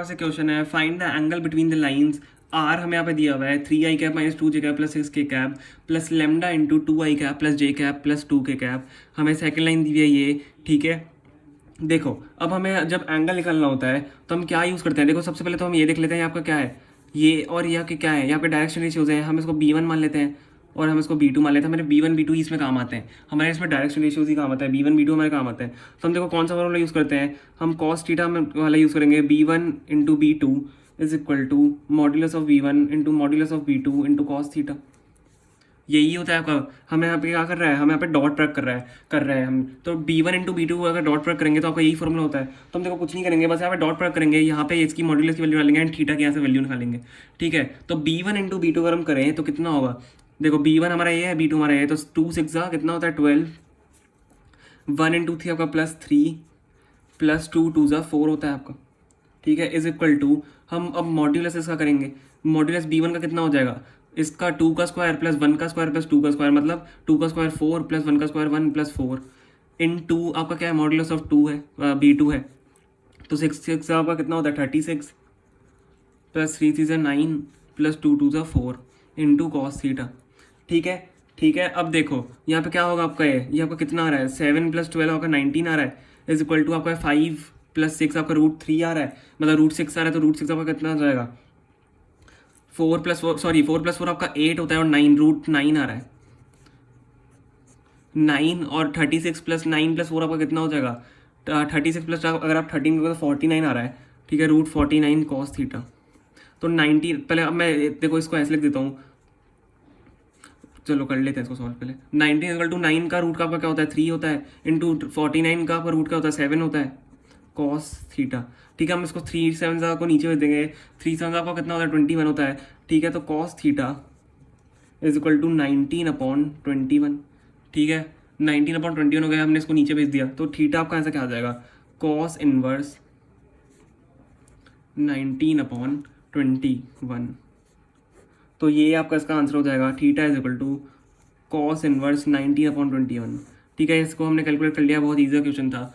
से क्वेश्चन है, find the angle between the lines are हमें यहाँ पे दिया हुआ है 3i cap minus 2j cap plus 6k cap plus lambda into 2i cap plus j cap plus 2k cap. हमें सेकंड लाइन दी हुई है ये, ठीक है। देखो अब हमें जब एंगल निकालना होता है तो हम क्या यूज़ करते हैं। देखो सबसे पहले तो हम ये देख लेते हैं यहाँ आपका क्या है, ये और यहाँ के क्या है, यहाँ पे डायरेक्शन रेशियोज हैं। हम इसको b1 मान लेते हैं और हम इसको b2 मान लेते हैं। हमारे b1 b2 इसमें काम आते हैं, हमारे इसमें डायरेक्शन रेशियोज ही काम आता है, b1 b2 हमारे काम आते हैं। तो हम देखो कौन सा वाला यूज़ करते हैं, हम कॉस थीटा वाला यूज़ करेंगे। b1 into b2 is equal to modulus of b1 into modulus of b2 into cos theta. यही होता है आपका। हमें यहाँ पे क्या कर रहा है, हमें यहाँ पे डॉट प्रोडक्ट कर रहा है हम। तो b1 इंटू b2 अगर डॉट प्रोडक्ट करेंगे तो आपका यही फॉर्मूला होता है। तो हम देखो कुछ नहीं करेंगे, बस यहाँ पे डॉट प्रोडक्ट करेंगे, यहाँ पे इसकी मॉड्यूलस की वैल्यू डालेंगे एंड थीटा की यहाँ से वैल्यू निकालेंगे, ठीक है। तो b1 इंटू b2 अगर हम करें तो कितना होगा, देखो b1 हमारा ये है, b2 हमारा ये है, तो 2 6 कितना होता है 12, 1 इंटू 3 आपका प्लस 3 प्लस 2 2 4 होता है आपका, ठीक है। इज इक्वल टू हम अब मॉड्यूलस इसका करेंगे, मॉड्यूलस b1 का कितना हो जाएगा, इसका 2 का स्क्वायर प्लस 1 का स्क्वायर प्लस 2 का स्क्वायर, मतलब 2 का स्क्वायर 4 प्लस 1 का स्क्वायर 1 प्लस 4 इन 2 आपका क्या है, मॉड्यूलस ऑफ 2 है, b2 है। तो 6 आपका कितना होता है 36 plus 3 3 9 plus 2 2 4 into cos theta, ठीक है। ठीक है, अब देखो यहाँ पे क्या होगा आपका, ये आपका कितना आ रहा है 7 प्लस 12 आपका 19 आ रहा है, इज इक्वल टू आपका 5 प्लस 6 आपका √3 आ रहा है, मतलब √6 आ रहा है। तो √6 आपका कितना आ जाएगा 4 प्लस 4 आपका 8 होता है और 9 √9 आ रहा है 9 और 36 प्लस 9 प्लस 4 आपका कितना हो जाएगा 36 प्लस अगर आप 13 करोगे तो 49 आ रहा है, ठीक है। √49 कॉस थीटा। तो 90 पहले अब मैं देखो इसको ऐसे लिख देता हूँ, चलो कर लेते हैं इसको सॉल्व पहले। 19 इक्वल टू 9 का रूट का आपका क्या होता है 3 होता है, इंटू 49 का आपका रूट क्या होता है 7 होता है कॉस थीटा, ठीक है। हम इसको 3 7 को नीचे भेज देंगे, 3 7 का कितना होता है 21 होता है, ठीक है। तो cos theta is equal to 19/21, ठीक है। 19/21 हो गया, हमने इसको नीचे भेज दिया। तो थीटा आपका आंसर क्या आ जाएगा, कॉस इनवर्स 19/21। तो ये आपका इसका आंसर हो जाएगा, theta is equal to cos inverse 19/21, ठीक है। इसको हमने कैलकुलेट कर लिया, बहुत ईजी क्वेश्चन था।